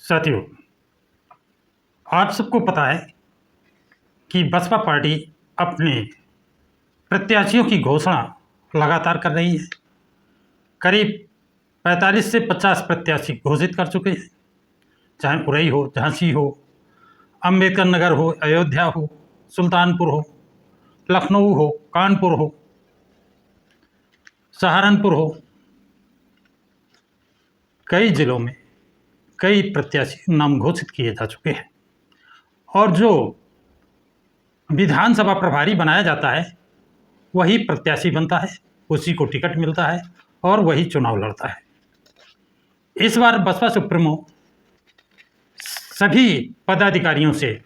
साथियों, आप सबको पता है कि बसपा पार्टी अपने प्रत्याशियों की घोषणा लगातार कर रही है। करीब 45 से 50 प्रत्याशी घोषित कर चुके हैं, चाहे उरई हो, झांसी हो, अम्बेडकर नगर हो, अयोध्या हो, सुल्तानपुर हो, लखनऊ हो, कानपुर हो, सहारनपुर हो। कई जिलों में कई प्रत्याशी नाम घोषित किए जा चुके हैं और जो विधानसभा प्रभारी बनाया जाता है वही प्रत्याशी बनता है, उसी को टिकट मिलता है और वही चुनाव लड़ता है। इस बार बसपा सुप्रीमो सभी पदाधिकारियों से,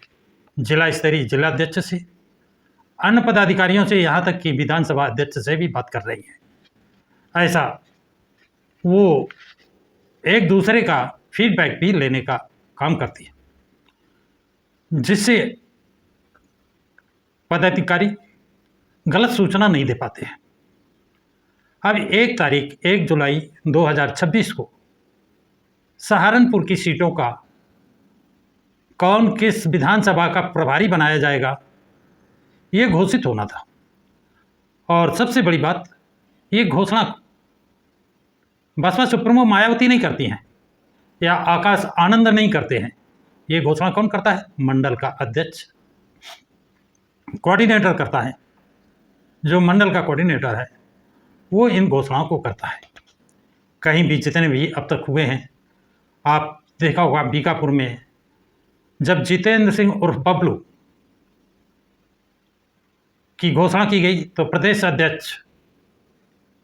जिला स्तरीय जिलाध्यक्ष से, अन्य पदाधिकारियों से, यहाँ तक कि विधानसभा अध्यक्ष से भी बात कर रही है। ऐसा वो एक दूसरे का फीडबैक भी लेने का काम करती है, जिससे पदाधिकारी गलत सूचना नहीं दे पाते हैं। अब 1 जुलाई 2026 को सहारनपुर की सीटों का कौन किस विधानसभा का प्रभारी बनाया जाएगा ये घोषित होना था। और सबसे बड़ी बात, ये घोषणा बसपा सुप्रीमो मायावती नहीं करती हैं या आकाश आनंद नहीं करते हैं। ये घोषणा कौन करता है? मंडल का अध्यक्ष, कोऑर्डिनेटर करता है। जो मंडल का कोऑर्डिनेटर है वो इन घोषणाओं को करता है। कहीं भी जितने भी अब तक हुए हैं, आप देखा होगा बीकापुर में जब जितेंद्र सिंह उर्फ बबलू की घोषणा की गई तो प्रदेश अध्यक्ष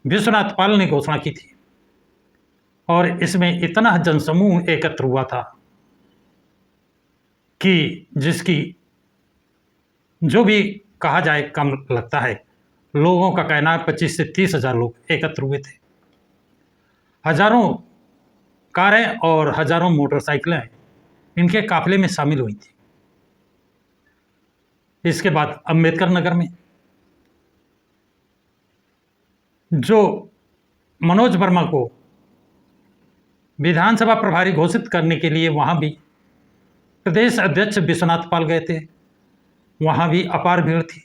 विश्वनाथ पाल ने घोषणा की थी और इसमें इतना जनसमूह एकत्र हुआ था कि जिसकी जो भी कहा जाए कम लगता है। लोगों का कहना है 25 से 30 हज़ार लोग एकत्र हुए थे। हजारों कारें और हजारों मोटरसाइकिलें इनके काफिले में शामिल हुई थी। इसके बाद अम्बेडकर नगर में जो मनोज वर्मा को विधानसभा प्रभारी घोषित करने के लिए वहाँ भी प्रदेश अध्यक्ष विश्वनाथ पाल गए थे, वहाँ भी अपार भीड़ थी।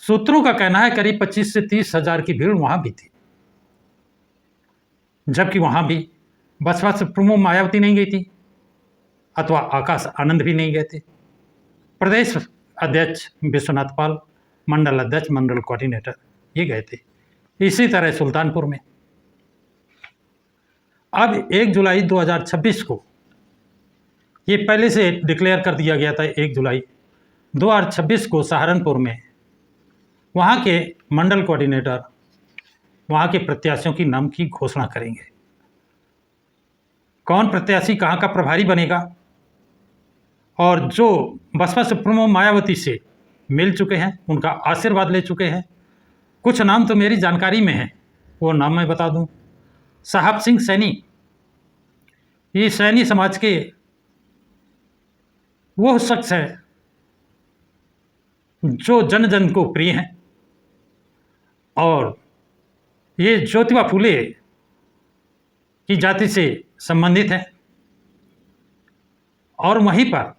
सूत्रों का कहना है करीब 25 से 30 हज़ार की भीड़ वहाँ भी थी, जबकि वहाँ भी बसपा सुप्रीमो मायावती नहीं गई थी अथवा आकाश आनंद भी नहीं गए थे। प्रदेश अध्यक्ष विश्वनाथ पाल, मंडल अध्यक्ष, मंडल कोऑर्डिनेटर ये गए थे। इसी तरह सुल्तानपुर में अब 1 जुलाई 2026 को ये पहले से डिक्लेयर कर दिया गया था। 1 जुलाई 2026 को सहारनपुर में वहाँ के मंडल कोऑर्डिनेटर वहाँ के प्रत्याशियों की नाम की घोषणा करेंगे। कौन प्रत्याशी कहाँ का प्रभारी बनेगा और जो बसपा सुप्रीमो मायावती से मिल चुके हैं, उनका आशीर्वाद ले चुके हैं, कुछ नाम तो मेरी जानकारी में है, वो नाम मैं बता दूं। साहब सिंह सैनी, ये सैनी समाज के वो शख्स है जो जन जन को प्रिय हैं और ये ज्योतिबा फूले की जाति से संबंधित है। और वहीं पर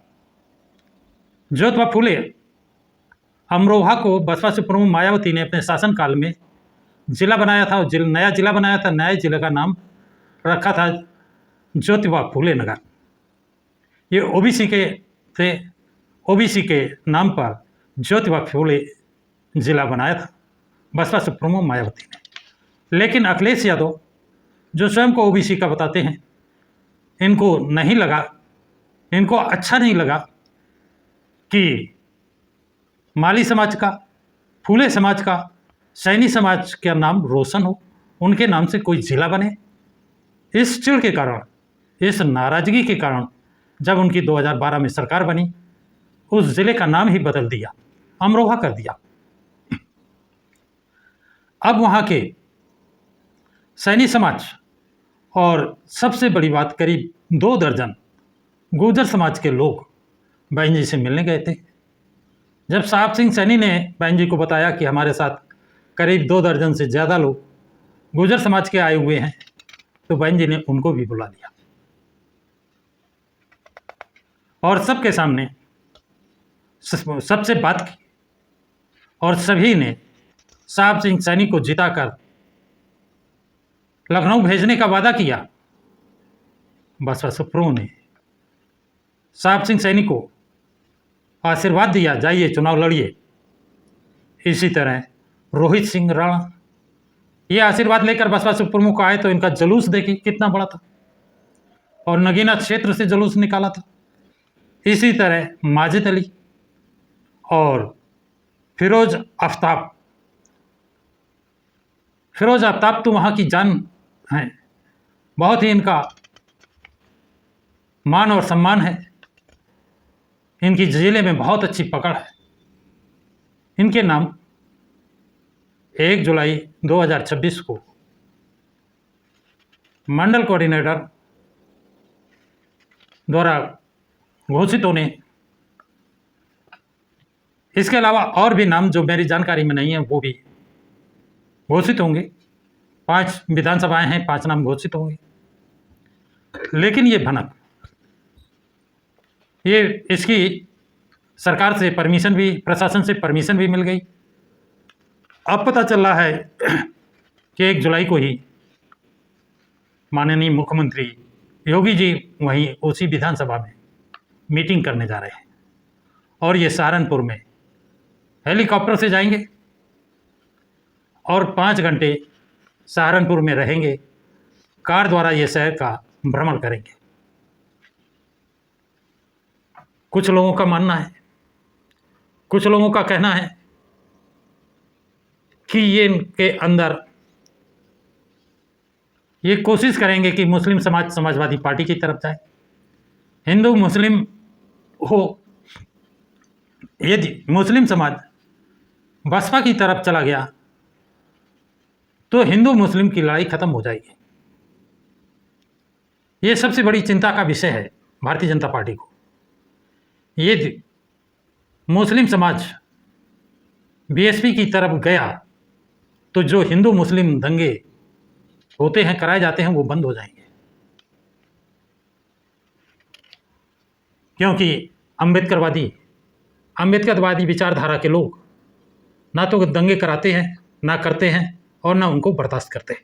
ज्योतिबा फूले अमरोहा को बसपा सुप्रीमो मायावती ने अपने शासनकाल में जिला बनाया था, नया जिला बनाया था। नए जिले का नाम रखा था ज्योतिबा फूले नगर। ये ओबीसी के थे, ओबीसी के नाम पर ज्योतिबा फूले जिला बनाया था बसपा सुप्रीमो मायावती ने। लेकिन अखिलेश यादव जो स्वयं को ओबीसी का बताते हैं, इनको नहीं लगा, इनको अच्छा नहीं लगा कि माली समाज का, फूले समाज का, सैनी समाज का नाम रोशन हो, उनके नाम से कोई जिला बने। इस चिढ़ के कारण, इस नाराजगी के कारण जब उनकी 2012 में सरकार बनी, उस जिले का नाम ही बदल दिया, अमरोहा कर दिया। अब वहाँ के सैनी समाज और सबसे बड़ी बात, करीब 2 दर्जन गुर्जर समाज के लोग बहन जी से मिलने गए थे। जब साहब सिंह सैनी ने बहन जी को बताया कि हमारे साथ करीब 2 दर्जन से ज़्यादा लोग गुर्जर समाज के आए हुए हैं, तो बहन जी ने उनको भी बुला लिया। और सबके सामने सबसे बात की और सभी ने साहब सिंह सैनी को जिताकर लखनऊ भेजने का वादा किया। बसपा सुप्रीमो ने साहब सिंह सैनी को आशीर्वाद दिया, जाइए चुनाव लड़िए। इसी तरह रोहित सिंह राणा ये आशीर्वाद लेकर बसपा सुप्रीमो को आए तो इनका जुलूस देखिए कितना बड़ा था और नगीना क्षेत्र से जुलूस निकाला था। इसी तरह माजिद अली और फिरोज आफ्ताब तो वहाँ की जान हैं, बहुत ही इनका मान और सम्मान है, इनकी जिले में बहुत अच्छी पकड़ है। इनके नाम 1 जुलाई 2026 को मंडल कोऑर्डिनेटर द्वारा घोषित होने, इसके अलावा और भी नाम जो मेरी जानकारी में नहीं है वो भी घोषित होंगे। 5 विधानसभाएं हैं, 5 नाम घोषित होंगे। लेकिन ये भनक, ये इसकी सरकार से परमिशन भी, प्रशासन से परमिशन भी मिल गई। अब पता चल रहा है कि 1 जुलाई को ही माननीय मुख्यमंत्री योगी जी वहीं उसी विधानसभा में मीटिंग करने जा रहे हैं और ये सहारनपुर में हेलीकॉप्टर से जाएंगे और 5 घंटे सहारनपुर में रहेंगे। कार द्वारा ये शहर का भ्रमण करेंगे। कुछ लोगों का मानना है, कुछ लोगों का कहना है कि ये इनके अंदर ये कोशिश करेंगे कि मुस्लिम समाज समाजवादी पार्टी की तरफ जाए। हिंदू मुस्लिम हो, यदि मुस्लिम समाज बसपा की तरफ चला गया तो हिंदू मुस्लिम की लड़ाई खत्म हो जाएगी। ये सबसे बड़ी चिंता का विषय है भारतीय जनता पार्टी को। यदि मुस्लिम समाज बीएसपी की तरफ गया तो जो हिंदू मुस्लिम दंगे होते हैं, कराए जाते हैं, वो बंद हो जाएंगे। क्योंकि अंबेडकरवादी विचारधारा के लोग ना तो दंगे कराते हैं, ना करते हैं और ना उनको बर्दाश्त करते हैं।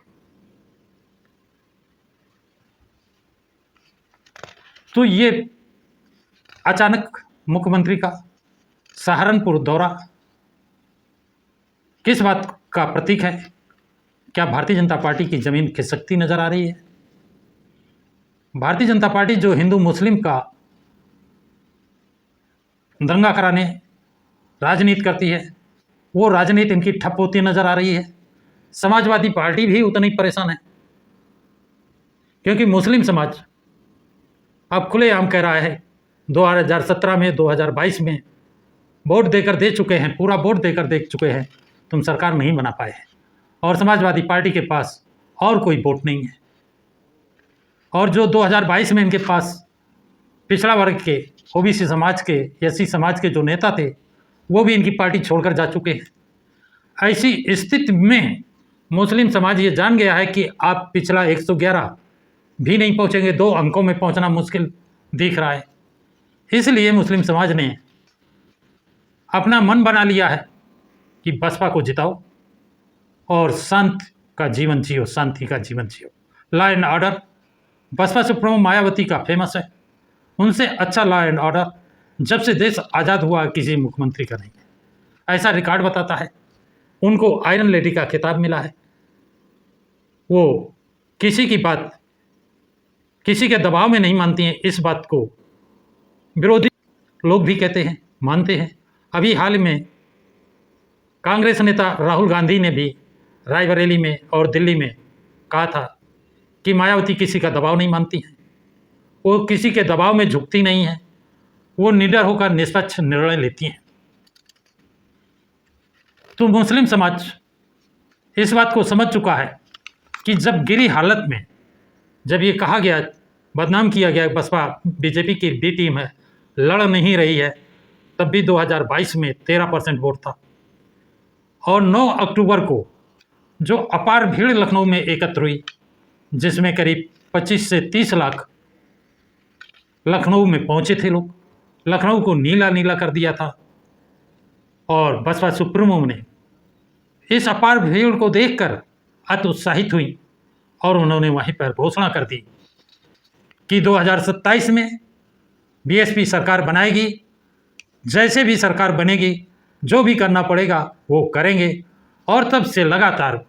तो ये अचानक मुख्यमंत्री का सहारनपुर दौरा किस बात का प्रतीक है? क्या भारतीय जनता पार्टी की जमीन खिसकती नजर आ रही है? भारतीय जनता पार्टी जो हिंदू मुस्लिम का दंगा कराने राजनीति करती है, वो राजनीति इनकी ठप होती नजर आ रही है। समाजवादी पार्टी भी उतनी परेशान है, क्योंकि मुस्लिम समाज अब खुलेआम कह रहा है 2017 में, 2022 में वोट देकर दे चुके हैं, पूरा वोट देकर दे चुके हैं, तुम सरकार नहीं बना पाए हैं और समाजवादी पार्टी के पास और कोई वोट नहीं है। और जो 2022 में इनके पास पिछड़ा वर्ग के, ओबीसी समाज के, एससी समाज के जो नेता थे वो भी इनकी पार्टी छोड़कर जा चुके हैं। ऐसी स्थिति में मुस्लिम समाज ये जान गया है कि आप पिछला 111 भी नहीं पहुंचेंगे, 2 अंकों में पहुंचना मुश्किल दिख रहा है। इसलिए मुस्लिम समाज ने अपना मन बना लिया है कि बसपा को जिताओ और शांति का जीवन जियो, शांति का जीवन जियो। Law and order Basapa supremo Mayawati का फेमस है, उनसे अच्छा लॉ एंड ऑर्डर जब से देश आज़ाद हुआ किसी मुख्यमंत्री का नहीं है। ऐसा रिकॉर्ड बताता है। उनको आयरन लेडी का खिताब मिला है। वो किसी की बात, किसी के दबाव में नहीं मानती हैं। इस बात को विरोधी लोग भी कहते हैं, मानते हैं। अभी हाल में कांग्रेस नेता राहुल गांधी ने भी रायबरेली में और दिल्ली में कहा था कि मायावती किसी का दबाव नहीं मानती हैं, वो किसी के दबाव में झुकती नहीं है, वो निडर होकर निष्पक्ष निर्णय लेती हैं। तो मुस्लिम समाज इस बात को समझ चुका है कि जब गिरी हालत में, जब ये कहा गया, बदनाम किया गया, बसपा बीजेपी की बी टीम है, लड़ नहीं रही है, तब भी 2022 में 13% वोट था। और 9 अक्टूबर को जो अपार भीड़ लखनऊ में एकत्र हुई, जिसमें करीब 25 से 30 लाख लखनऊ में पहुंचे थे लोग, लखनऊ को नीला नीला कर दिया था। और बसपा सुप्रीमो ने इस अपार भीड़ को देखकर अति उत्साहित हुई और उन्होंने वहीं पर घोषणा कर दी कि 2027 में बीएसपी सरकार बनाएगी। जैसे भी सरकार बनेगी, जो भी करना पड़ेगा वो करेंगे। और तब से लगातार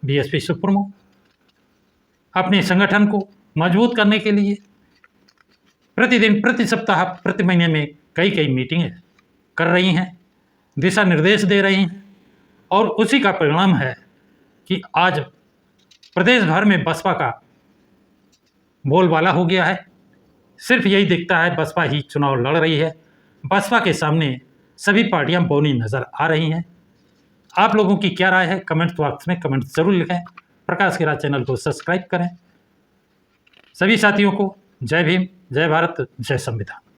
बीएसपी सुप्रीमो अपने संगठन को मजबूत करने के लिए प्रतिदिन, प्रति सप्ताह, प्रति महीने में कई मीटिंगें कर रही हैं, दिशा निर्देश दे रही हैं। और उसी का परिणाम है कि आज प्रदेश भर में बसपा का बोलबाला हो गया है। सिर्फ यही दिखता है बसपा ही चुनाव लड़ रही है। बसपा के सामने सभी पार्टियां बौनी नज़र आ रही हैं। आप लोगों की क्या राय है? कमेंट बॉक्स में कमेंट ज़रूर लिखें। प्रकाश के राज चैनल को सब्सक्राइब करें। सभी साथियों को जय भीम, जय भारत, जय संविधान।